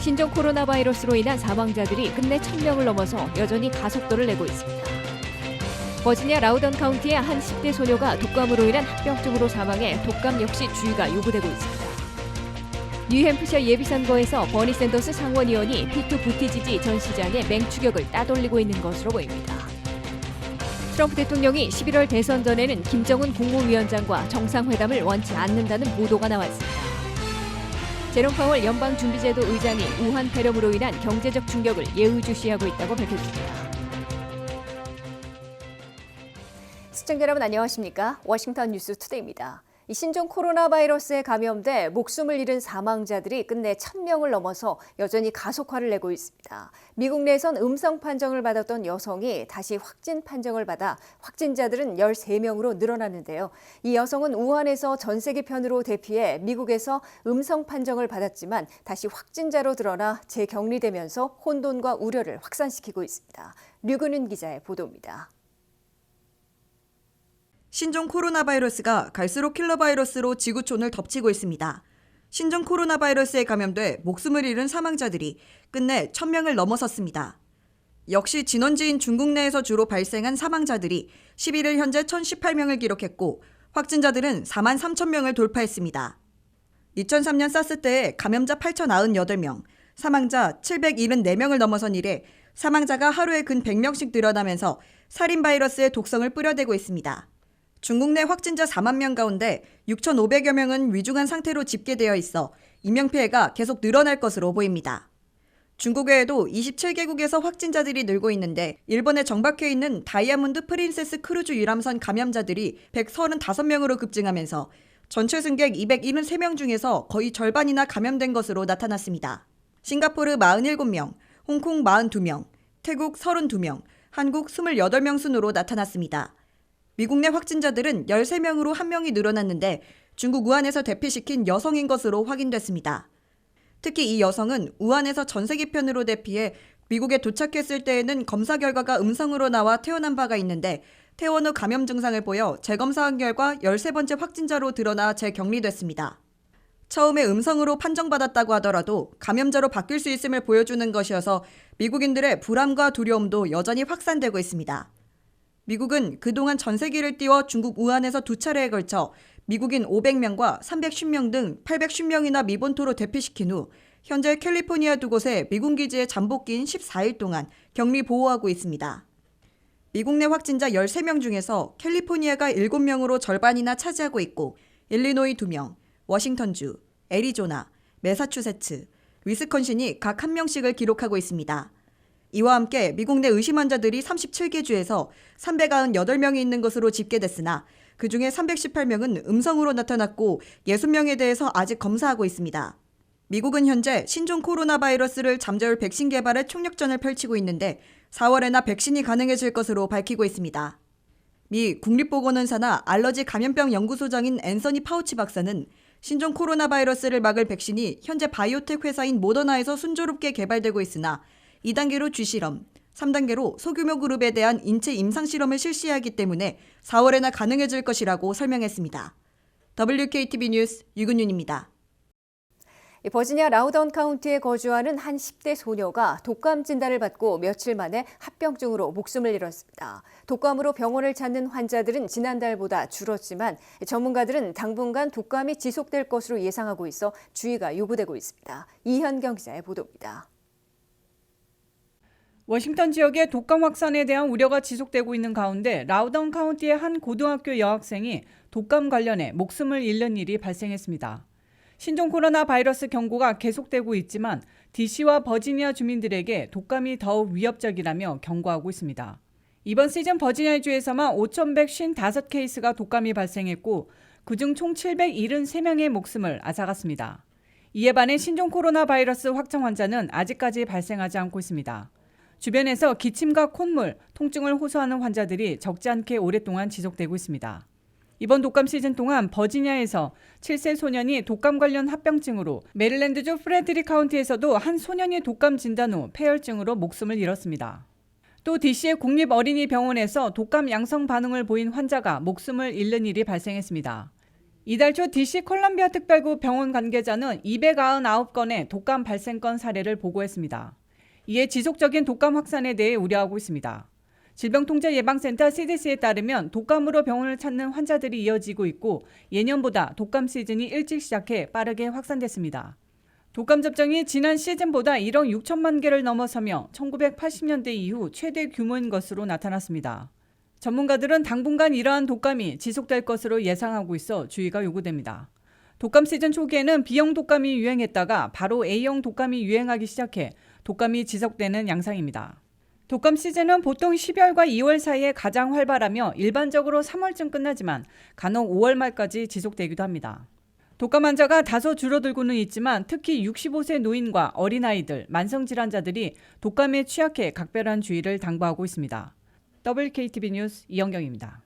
신종 코로나 바이러스로 인한 사망자들이 끝내 1,000명을 넘어서 여전히 가속도를 내고 있습니다. 버지니아 라우던 카운티의 한 10대 소녀가 독감으로 인한 합병증으로 사망해 독감 역시 주의가 요구되고 있습니다. 뉴햄프셔 예비선거에서 버니 샌더스 상원의원이 피트 부티지지 전 시장의 맹추격을 따돌리고 있는 것으로 보입니다. 트럼프 대통령이 11월 대선 전에는 김정은 국무위원장과 정상회담을 원치 않는다는 보도가 나왔습니다. 제롬 파월 연방준비제도 의장이 우한 폐렴으로 인한 경제적 충격을 예의주시하고 있다고 밝혔습니다. 시청자 여러분 안녕하십니까? 워싱턴 뉴스 투데이입니다. 이 신종 코로나 바이러스에 감염돼 목숨을 잃은 사망자들이 끝내 1,000명을 넘어서 여전히 가속화를 내고 있습니다. 미국 내에선 음성 판정을 받았던 여성이 다시 확진 판정을 받아 확진자들은 13명으로 늘어났는데요. 이 여성은 우한에서 전 세계 편으로 대피해 미국에서 음성 판정을 받았지만 다시 확진자로 드러나 재격리되면서 혼돈과 우려를 확산시키고 있습니다. 류근윤 기자의 보도입니다. 신종 코로나 바이러스가 갈수록 킬러 바이러스로 지구촌을 덮치고 있습니다. 신종 코로나 바이러스에 감염돼 목숨을 잃은 사망자들이 끝내 1,000명을 넘어섰습니다. 역시 진원지인 중국 내에서 주로 발생한 사망자들이 11일 현재 1,018명을 기록했고 확진자들은 43,000명을 돌파했습니다. 2003년 사스 때에 감염자 8,098명, 사망자 774명을 넘어선 이래 사망자가 하루에 근 100명씩 늘어나면서 살인 바이러스의 독성을 뿌려대고 있습니다. 중국 내 확진자 4만 명 가운데 6,500여 명은 위중한 상태로 집계되어 있어 인명피해가 계속 늘어날 것으로 보입니다. 중국 외에도 27개국에서 확진자들이 늘고 있는데 일본에 정박해 있는 다이아몬드 프린세스 크루즈 유람선 감염자들이 135명으로 급증하면서 전체 승객 273명 중에서 거의 절반이나 감염된 것으로 나타났습니다. 싱가포르 47명, 홍콩 42명, 태국 32명, 한국 28명 순으로 나타났습니다. 미국 내 확진자들은 13명으로 1명이 늘어났는데 중국 우한에서 대피시킨 여성인 것으로 확인됐습니다. 특히 이 여성은 우한에서 전 세계편으로 대피해 미국에 도착했을 때에는 검사 결과가 음성으로 나와 퇴원한 바가 있는데 퇴원 후 감염 증상을 보여 재검사한 결과 13번째 확진자로 드러나 재격리됐습니다. 처음에 음성으로 판정받았다고 하더라도 감염자로 바뀔 수 있음을 보여주는 것이어서 미국인들의 불안과 두려움도 여전히 확산되고 있습니다. 미국은 그동안 전 세계를 띄워 중국 우한에서 2차례에 걸쳐 미국인 500명과 350명 등 850명이나 미본토로 대피시킨 후 현재 캘리포니아 두 곳의 미군 기지에 잠복기인 14일 동안 격리 보호하고 있습니다. 미국 내 확진자 13명 중에서 캘리포니아가 7명으로 절반이나 차지하고 있고 일리노이 2명, 워싱턴주, 애리조나, 매사추세츠, 위스콘신이 각 1명씩을 기록하고 있습니다. 이와 함께 미국 내 의심 환자들이 37개 주에서 398명이 있는 것으로 집계됐으나 그중에 318명은 음성으로 나타났고 60명에 대해서 아직 검사하고 있습니다. 미국은 현재 신종 코로나 바이러스를 잠재울 백신 개발에 총력전을 펼치고 있는데 4월에나 백신이 가능해질 것으로 밝히고 있습니다. 미 국립보건원사나 알러지 감염병 연구소장인 앤서니 파우치 박사는 신종 코로나 바이러스를 막을 백신이 현재 바이오텍 회사인 모더나에서 순조롭게 개발되고 있으나 2단계로 쥐실험, 3단계로 소규모 그룹에 대한 인체 임상실험을 실시하기 때문에 4월에나 가능해질 것이라고 설명했습니다. WKTV 뉴스 유근윤입니다. 버지니아 라우던 카운티에 거주하는 한 10대 소녀가 독감 진단을 받고 며칠 만에 합병증으로 목숨을 잃었습니다. 독감으로 병원을 찾는 환자들은 지난달보다 줄었지만 전문가들은 당분간 독감이 지속될 것으로 예상하고 있어 주의가 요구되고 있습니다. 이현경 기자의 보도입니다. 워싱턴 지역의 독감 확산에 대한 우려가 지속되고 있는 가운데 라우던 카운티의 한 고등학교 여학생이 독감 관련해 목숨을 잃는 일이 발생했습니다. 신종 코로나 바이러스 경고가 계속되고 있지만 DC와 버지니아 주민들에게 독감이 더욱 위협적이라며 경고하고 있습니다. 이번 시즌 버지니아주에서만 5,155케이스가 독감이 발생했고 그중 총 773명의 목숨을 앗아갔습니다. 이에 반해 신종 코로나 바이러스 확정 환자는 아직까지 발생하지 않고 있습니다. 주변에서 기침과 콧물, 통증을 호소하는 환자들이 적지 않게 오랫동안 지속되고 있습니다. 이번 독감 시즌 동안 버지니아에서 7세 소년이 독감 관련 합병증으로, 메릴랜드주 프레드리 카운티에서도 한 소년이 독감 진단 후 폐혈증으로 목숨을 잃었습니다. 또 DC의 국립어린이병원에서 독감 양성 반응을 보인 환자가 목숨을 잃는 일이 발생했습니다. 이달 초 DC 콜럼비아 특별구 병원 관계자는 299건의 독감 발생건 사례를 보고했습니다. 이에 지속적인 독감 확산에 대해 우려하고 있습니다. 질병통제예방센터 CDC에 따르면 독감으로 병원을 찾는 환자들이 이어지고 있고 예년보다 독감 시즌이 일찍 시작해 빠르게 확산됐습니다. 독감 접종이 지난 시즌보다 1억 6천만 개를 넘어서며 1980년대 이후 최대 규모인 것으로 나타났습니다. 전문가들은 당분간 이러한 독감이 지속될 것으로 예상하고 있어 주의가 요구됩니다. 독감 시즌 초기에는 B형 독감이 유행했다가 바로 A형 독감이 유행하기 시작해 독감이 지속되는 양상입니다. 독감 시즌은 보통 12월과 2월 사이에 가장 활발하며 일반적으로 3월쯤 끝나지만 간혹 5월 말까지 지속되기도 합니다. 독감 환자가 다소 줄어들고는 있지만 특히 65세 노인과 어린아이들, 만성질환자들이 독감에 취약해 각별한 주의를 당부하고 있습니다. WKTV 뉴스 이영경입니다.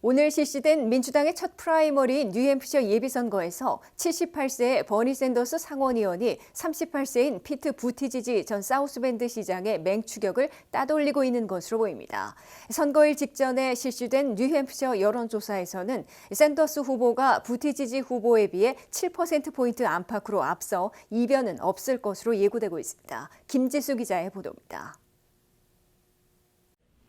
오늘 실시된 민주당의 첫 프라이머리인 뉴햄프셔 예비선거에서 78세의 버니 샌더스 상원의원이 38세인 피트 부티지지 전 사우스밴드 시장의 맹추격을 따돌리고 있는 것으로 보입니다. 선거일 직전에 실시된 뉴햄프셔 여론조사에서는 샌더스 후보가 부티지지 후보에 비해 7%포인트 안팎으로 앞서 이변은 없을 것으로 예고되고 있습니다. 김지수 기자의 보도입니다.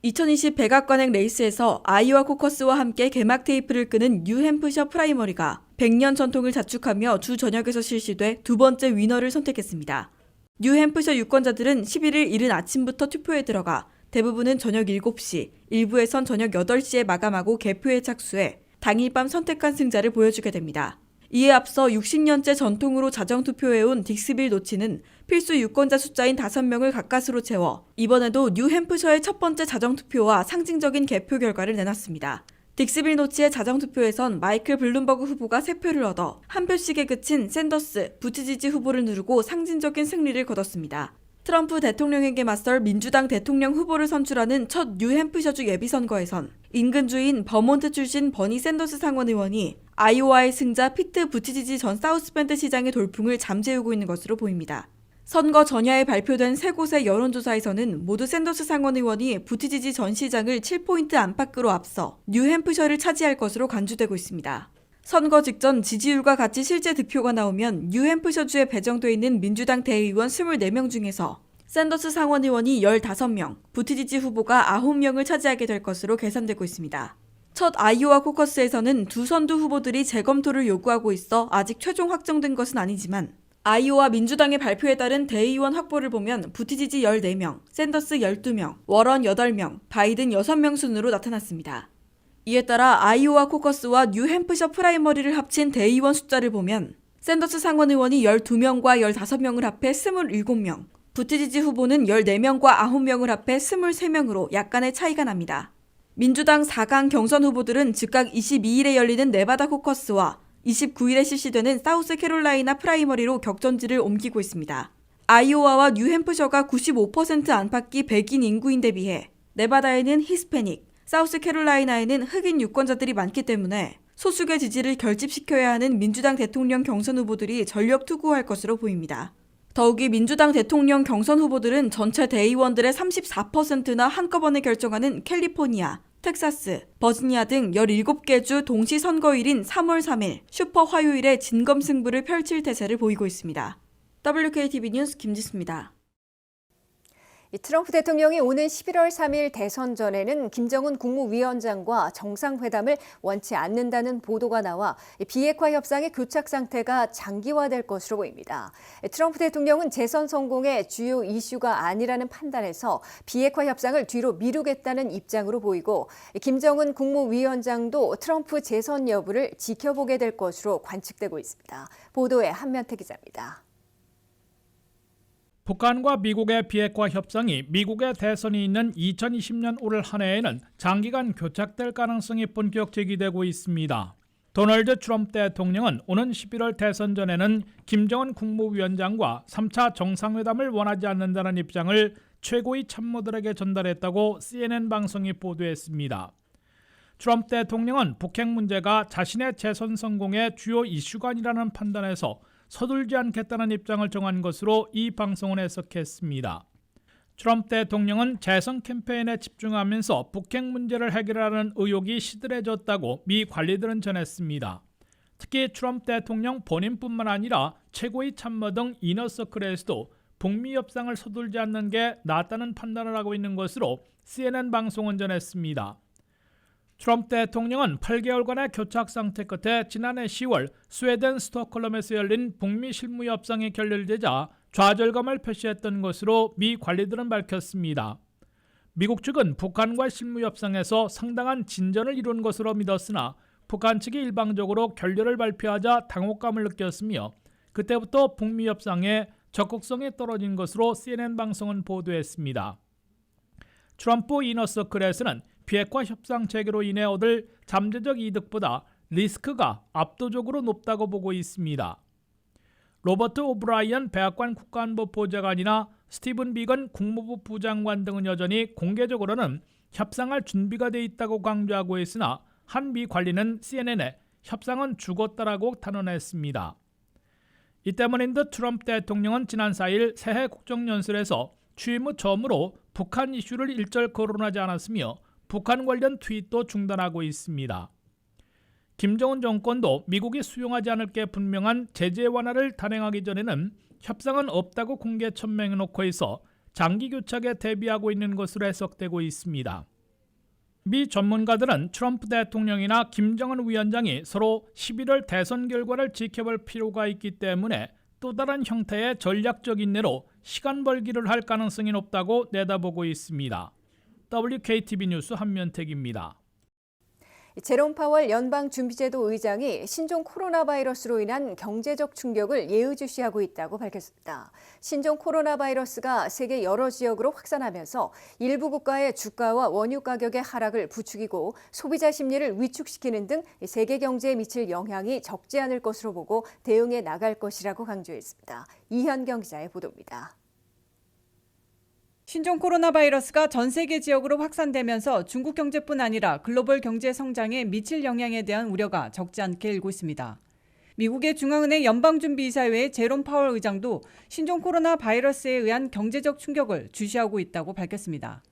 2020 백악관행 레이스에서 아이오와 코커스와 함께 개막 테이프를 끄는 뉴햄프셔 프라이머리가 100년 전통을 자축하며 주 전역에서 실시돼 두 번째 위너를 선택했습니다. 뉴햄프셔 유권자들은 11일 이른 아침부터 투표에 들어가 대부분은 저녁 7시, 일부에선 저녁 8시에 마감하고 개표에 착수해 당일 밤 선택한 승자를 보여주게 됩니다. 이에 앞서 60년째 전통으로 자정투표해온 딕스빌 노치는 필수 유권자 숫자인 5명을 가까스로 채워 이번에도 뉴햄프셔의 첫 번째 자정투표와 상징적인 개표 결과를 내놨습니다. 딕스빌 노치의 자정투표에선 마이클 블룸버그 후보가 3표를 얻어 한 표씩에 그친 샌더스, 부티지지 후보를 누르고 상징적인 승리를 거뒀습니다. 트럼프 대통령에게 맞설 민주당 대통령 후보를 선출하는 첫 뉴햄프셔주 예비선거에선 인근주인 버몬트 출신 버니 샌더스 상원의원이 아이오와의 승자 피트 부티지지 전 사우스밴드 시장의 돌풍을 잠재우고 있는 것으로 보입니다. 선거 전야에 발표된 3곳의 여론조사에서는 모두 샌더스 상원의원이 부티지지 전 시장을 7포인트 안팎으로 앞서 뉴햄프셔를 차지할 것으로 간주되고 있습니다. 선거 직전 지지율과 같이 실제 득표가 나오면 뉴햄프셔주에 배정돼 있는 민주당 대의원 24명 중에서 샌더스 상원의원이 15명, 부티지지 후보가 9명을 차지하게 될 것으로 계산되고 있습니다. 첫 아이오와 코커스에서는 두 선두 후보들이 재검토를 요구하고 있어 아직 최종 확정된 것은 아니지만 아이오와 민주당의 발표에 따른 대의원 확보를 보면 부티지지 14명, 샌더스 12명, 워런 8명, 바이든 6명 순으로 나타났습니다. 이에 따라 아이오와 코커스와 뉴햄프셔 프라이머리를 합친 대의원 숫자를 보면 샌더스 상원의원이 12명과 15명을 합해 27명, 부티지지 후보는 14명과 9명을 합해 23명으로 약간의 차이가 납니다. 민주당 4강 경선 후보들은 즉각 22일에 열리는 네바다 코커스와 29일에 실시되는 사우스캐롤라이나 프라이머리로 격전지를 옮기고 있습니다. 아이오와와 뉴햄프셔가 95% 안팎이 백인 인구인데 비해 네바다에는 히스패닉, 사우스캐롤라이나에는 흑인 유권자들이 많기 때문에 소수의 지지를 결집시켜야 하는 민주당 대통령 경선 후보들이 전력 투구할 것으로 보입니다. 더욱이 민주당 대통령 경선 후보들은 전체 대의원들의 34%나 한꺼번에 결정하는 캘리포니아, 텍사스, 버지니아 등 17개 주 동시 선거일인 3월 3일 슈퍼 화요일에 진검승부를 펼칠 태세를 보이고 있습니다. WKTV 뉴스 김지수입니다. 트럼프 대통령이 오는 11월 3일 대선 전에는 김정은 국무위원장과 정상회담을 원치 않는다는 보도가 나와 비핵화 협상의 교착 상태가 장기화될 것으로 보입니다. 트럼프 대통령은 재선 성공의 주요 이슈가 아니라는 판단에서 비핵화 협상을 뒤로 미루겠다는 입장으로 보이고 김정은 국무위원장도 트럼프 재선 여부를 지켜보게 될 것으로 관측되고 있습니다. 보도에 한면태 기자입니다. 북한과 미국의 비핵화 협상이 미국의 대선이 있는 2020년 올 한 해에는 장기간 교착될 가능성이 본격 제기되고 있습니다. 도널드 트럼프 대통령은 오는 11월 대선 전에는 김정은 국무위원장과 3차 정상회담을 원하지 않는다는 입장을 최고위 참모들에게 전달했다고 CNN 방송이 보도했습니다. 트럼프 대통령은 북핵 문제가 자신의 재선 성공의 주요 이슈가 아니라는 판단에서 서둘지 않겠다는 입장을 정한 것으로 이 방송은 해석했습니다. 트럼프 대통령은 재선 캠페인에 집중하면서 북핵 문제를 해결하는 의욕이 시들해졌다고 미 관리들은 전했습니다. 특히 트럼프 대통령 본인뿐만 아니라 최고의 참모 등 이너서클에서도 북미 협상을 서둘지 않는 게 낫다는 판단을 하고 있는 것으로 CNN 방송은 전했습니다. 트럼프 대통령은 8개월간의 교착 상태 끝에 지난해 10월 스웨덴 스톡홀름에서 열린 북미 실무 협상이 결렬되자 좌절감을 표시했던 것으로 미 관리들은 밝혔습니다. 미국 측은 북한과 실무 협상에서 상당한 진전을 이룬 것으로 믿었으나 북한 측이 일방적으로 결렬을 발표하자 당혹감을 느꼈으며 그때부터 북미 협상에 적극성이 떨어진 것으로 CNN 방송은 보도했습니다. 트럼프 이너서클에서는 비핵화 협상 체계로 인해 얻을 잠재적 이득보다 리스크가 압도적으로 높다고 보고 있습니다. 로버트 오브라이언 백악관 국가안보 보좌관이나 스티븐 비건 국무부 부장관 등은 여전히 공개적으로는 협상할 준비가 돼 있다고 강조하고 있으나 한 미 관리는 CNN에 협상은 죽었다라고 단언했습니다. 이 때문인 듯 트럼프 대통령은 지난 4일 새해 국정연설에서 취임 후 처음으로 북한 이슈를 일절 거론하지 않았으며 북한 관련 트윗도 중단하고 있습니다. 김정은 정권도 미국이 수용하지 않을 게 분명한 제재 완화를 단행하기 전에는 협상은 없다고 공개 천명해놓고 있어 장기 교착에 대비하고 있는 것으로 해석되고 있습니다. 미 전문가들은 트럼프 대통령이나 김정은 위원장이 서로 11월 대선 결과를 지켜볼 필요가 있기 때문에 또 다른 형태의 전략적 인내로 시간 벌기를 할 가능성이 높다고 내다보고 있습니다. WKTV 뉴스 한면택입니다. 제롬 파월 연방준비제도 의장이 신종 코로나 바이러스로 인한 경제적 충격을 예의주시하고 있다고 밝혔습니다. 신종 코로나 바이러스가 세계 여러 지역으로 확산하면서 일부 국가의 주가와 원유 가격의 하락을 부추기고 소비자 심리를 위축시키는 등 세계 경제에 미칠 영향이 적지 않을 것으로 보고 대응해 나갈 것이라고 강조했습니다. 이현경 기자의 보도입니다. 신종 코로나 바이러스가 전 세계 지역으로 확산되면서 중국 경제뿐 아니라 글로벌 경제 성장에 미칠 영향에 대한 우려가 적지 않게 일고 있습니다. 미국의 중앙은행 연방준비이사회의 제롬 파월 의장도 신종 코로나 바이러스에 의한 경제적 충격을 주시하고 있다고 밝혔습니다.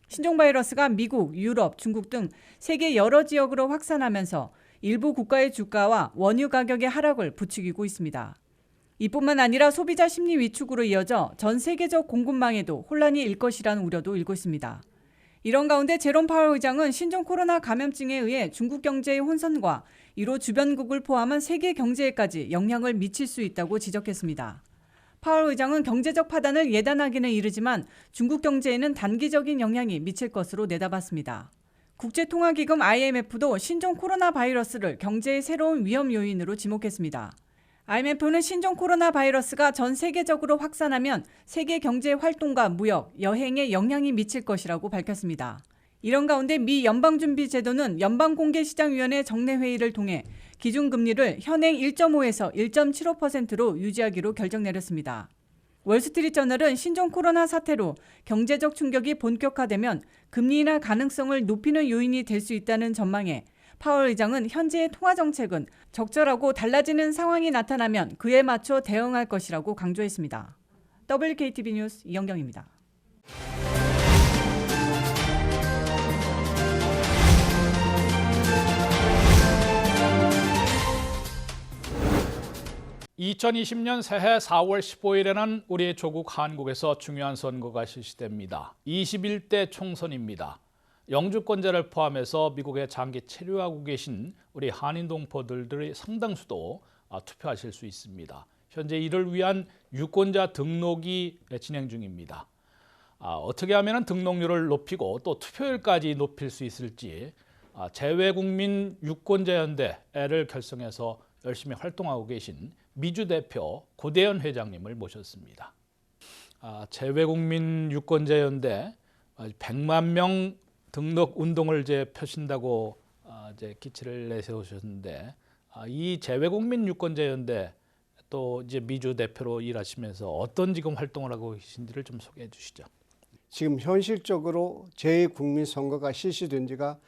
신종 바이러스가 미국, 유럽, 중국 등 세계 여러 지역으로 확산하면서 일부 국가의 주가와 원유 가격의 하락을 부추기고 있습니다. 이뿐만 아니라 소비자 심리 위축으로 이어져 전 세계적 공급망에도 혼란이 일 것이라는 우려도 일고 있습니다. 이런 가운데 제롬 파월 의장은 신종 코로나 감염증에 의해 중국 경제의 혼선과 이로 주변국을 포함한 세계 경제에까지 영향을 미칠 수 있다고 지적했습니다. 파월 의장은 경제적 파단을 예단하기는 이르지만 중국 경제에는 단기적인 영향이 미칠 것으로 내다봤습니다. 국제통화기금 IMF도 신종 코로나 바이러스를 경제의 새로운 위험 요인으로 지목했습니다. IMF는 신종 코로나 바이러스가 전 세계적으로 확산하면 세계 경제 활동과 무역, 여행에 영향이 미칠 것이라고 밝혔습니다. 이런 가운데 미 연방준비제도는 연방공개시장위원회 정례회의를 통해 기준금리를 현행 1.5에서 1.75%로 유지하기로 결정 내렸습니다. 월스트리트저널은 신종 코로나 사태로 경제적 충격이 본격화되면 금리 인하 가능성을 높이는 요인이 될 수 있다는 전망에 파월 의장은 현재의 통화 정책은 적절하고 달라지는 상황이 나타나면 그에 맞춰 대응할 것이라고 강조했습니다. WKTV 뉴스 이영경입니다. (2020년) 새해 4월 15일에는 우리 조국 한국에서 중요한 선거가 실시됩니다. 21대 총선입니다. 영주권자를 포함해서 미국에 장기 체류하고 계신 우리 한인 동포들의 상당수도 투표하실 수 있습니다. 현재 이를 위한 유권자 등록이 진행 중입니다. 어떻게 하면 등록률을 높이고 또 투표율까지 높일 수 있을지 재외국민 유권자연대를 결성해서 열심히 활동하고 계신 미주 대표 고대현 회장님을 모셨습니다. 재외국민 유권자연대 100만 명 등록 운동을 펴신다고 기치를 내세우셨는데 이 재외국민 유권자연대 또 미주 대표로 일하시면서 어떤 지금 활동을 하고 계신지를 좀 소개해 주시죠. 지금 현실적으로 재외국민 선거가 실시된 지가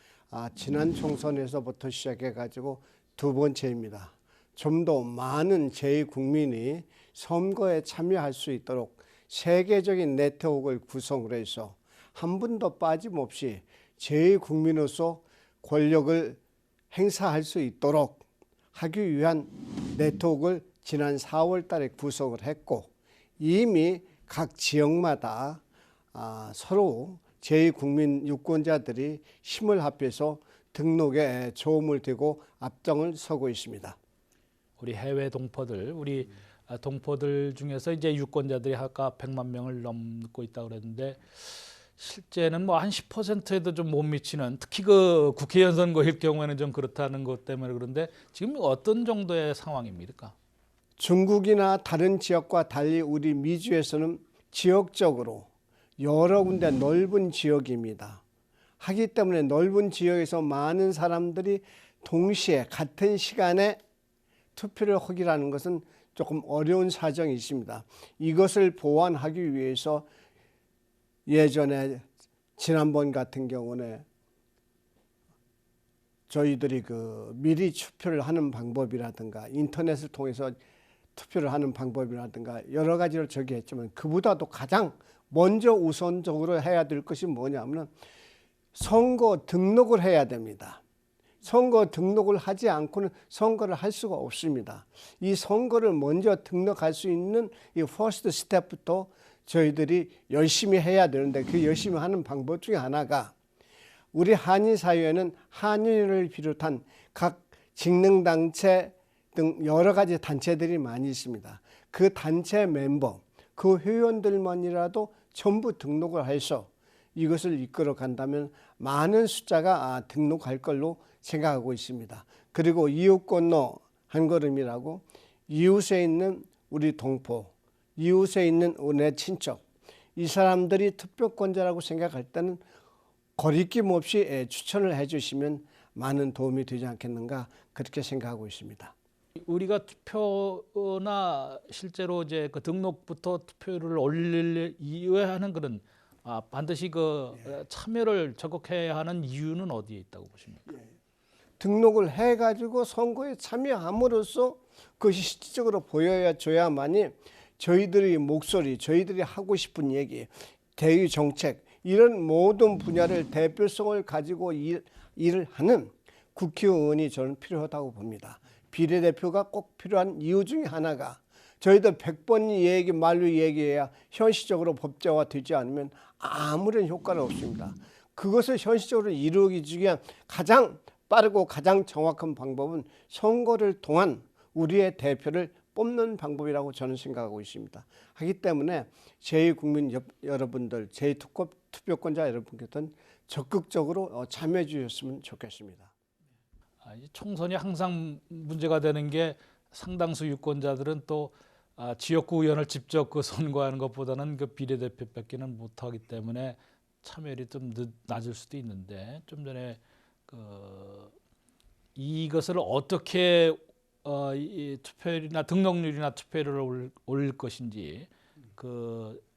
지난 총선에서부터 시작해가지고 두 번째입니다. 좀 더 많은 재외국민이 선거에 참여할 수 있도록 세계적인 네트워크를 구성을 해서 한 분도 빠짐없이 재외국민으로서 권력을 행사할 수 있도록 하기 위한 네트워크를 지난 4월 달에 구성을 했고 이미 각 지역마다 서로 제2국민 유권자들이 힘을 합해서 등록에 도움을 되고 앞장을 서고 있습니다. 우리 해외 동포들, 우리 동포들 중에서 이제 유권자들이 아까 100만 명을 넘고 있다고 그랬는데 실제는 뭐 한 10%에도 좀 못 미치는, 특히 그 국회의원 선거일 경우에는 좀 그렇다는 것 때문에 그런데 지금 어떤 정도의 상황입니까? 중국이나 다른 지역과 달리 우리 미주에서는 지역적으로 여러 군데 넓은 지역입니다. 하기 때문에 넓은 지역에서 많은 사람들이 동시에 같은 시간에 투표를 하기라는 것은 조금 어려운 사정이 있습니다. 이것을 보완하기 위해서 예전에 지난번 같은 경우는 저희들이 미리 투표를 하는 방법이라든가 인터넷을 통해서 투표를 하는 방법이라든가 여러 가지를 했지만 그보다도 가장 먼저 우선적으로 해야 될 것이 뭐냐면 선거 등록을 해야 됩니다. 선거 등록을 하지 않고는 선거를 할 수가 없습니다. 이 선거를 먼저 등록할 수 있는 이 퍼스트 스텝부터 저희들이 열심히 해야 되는데 그 열심히 하는 방법 중에 하나가 우리 한인 사회에는 한인을 비롯한 각 직능단체 등 여러 가지 단체들이 많이 있습니다. 그 단체 멤버, 그 회원들만이라도 전부 등록을 해서 이것을 이끌어 간다면 많은 숫자가 등록할 걸로 생각하고 있습니다. 그리고 이웃 건너 한 걸음이라고 이웃에 있는 우리 동포, 이웃에 있는 내 친척, 이 사람들이 투표권자라고 생각할 때는 거리낌 없이 추천을 해주시면 많은 도움이 되지 않겠는가 그렇게 생각하고 있습니다. 우리가 투표나 실제로 이제 그 등록부터 투표를 올릴 이후에 하는 그런 반드시 참여를 적극해야 하는 이유는 어디에 있다고 보십니까? 등록을 해가지고 선거에 참여함으로써 그것이 실질적으로 보여줘야만이 저희들의 목소리, 저희들이 하고 싶은 얘기, 대의 정책 이런 모든 분야를 대표성을 가지고 일을 하는 국회의원이 저는 필요하다고 봅니다. 비례대표가 꼭 필요한 이유 중에 하나가 저희들 100번 말로 얘기해야 현실적으로 법제화 되지 않으면 아무런 효과는 없습니다. 그것을 현실적으로 이루기 위한 가장 빠르고 가장 정확한 방법은 선거를 통한 우리의 대표를 뽑는 방법이라고 저는 생각하고 있습니다. 하기 때문에 제2국민 여러분들, 제2투표권자 여러분께서는 적극적으로 참여해 주셨으면 좋겠습니다. 총선이 항상 문제가 되는 게 상당수 유권자들은 또 지역구 의원을 직접 선거하는 것보다는 비례대표밖에는 못하기 때문에 참여율이 좀 낮을 수도 있는데 좀 전에 이것을 어떻게 이 투표율이나 등록률이나 투표율을 올릴 것인지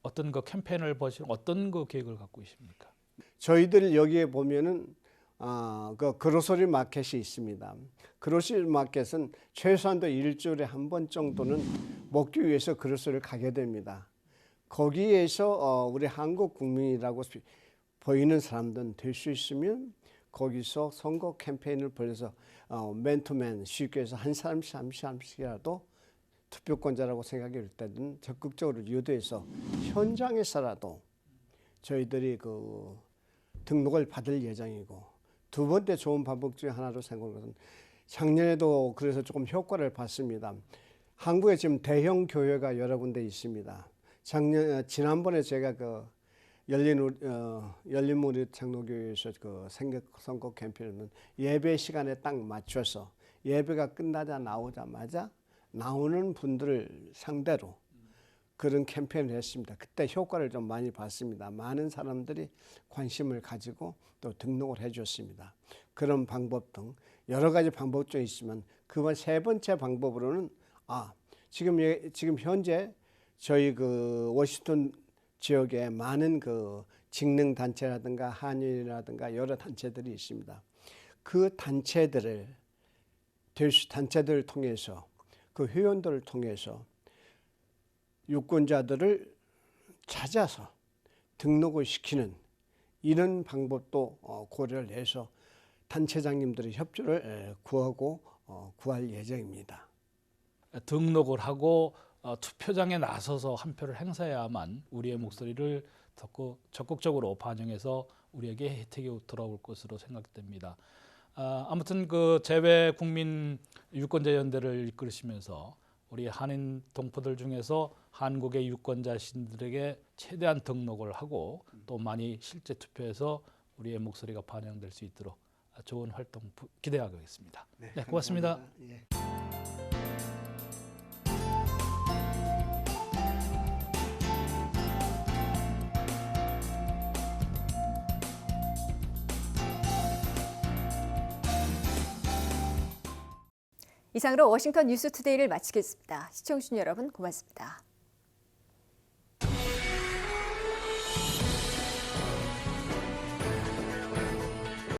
어떤 캠페인을 보시는 어떤 계획을 갖고 있습니까? 저희들 여기에 보면은 그로서리 마켓이 있습니다. 그로서리 마켓은 최소한도 일주일에 한 번 정도는 먹기 위해서 그로서리를 가게 됩니다. 거기에서 우리 한국 국민이라고 보이는 사람들은 될 수 있으면 거기서 선거 캠페인을 벌여서 맨투맨 쉽게 해서 한 사람씩이라도 투표권자라고 생각이 들 때는 적극적으로 유도해서 현장에서라도 저희들이 등록을 받을 예정이고 두 번째 좋은 방법 중에 하나로 생각하는 것은 작년에도 그래서 조금 효과를 봤습니다. 한국에 지금 대형 교회가 여러 군데 있습니다. 지난번에 제가 열린 우리 장로교회에서 선거 캠페인은 예배 시간에 딱 맞춰서 예배가 나오자마자 나오는 분들을 상대로 그런 캠페인을 했습니다. 그때 효과를 좀 많이 봤습니다. 많은 사람들이 관심을 가지고 또 등록을 해줬습니다. 그런 방법 등 여러 가지 방법 중에 있지만 그 세 번째 방법으로는 지금 현재 저희 워싱턴 지역에 많은 직능 단체라든가 한인이라든가 여러 단체들이 있습니다. 그 단체들을 통해서 그 회원들을 통해서 유권자들을 찾아서 등록을 시키는 이런 방법도 고려를 해서 단체장님들의 협조를 구하고 구할 예정입니다. 등록을 하고 투표장에 나서서 한 표를 행사해야만 우리의 목소리를 더 적극적으로 반영해서 우리에게 혜택이 돌아올 것으로 생각됩니다. 아무튼 그 재외 국민 유권자 연대를 이끌으시면서 우리 한인 동포들 중에서 한국의 유권자신들에게 최대한 등록을 하고 또 많이 실제 투표해서 우리의 목소리가 반영될 수 있도록 좋은 활동 기대하겠습니다. 네, 고맙습니다. 감사합니다. 예. 이상으로 워싱턴 뉴스투데이를 마치겠습니다. 시청해주신 여러분 고맙습니다.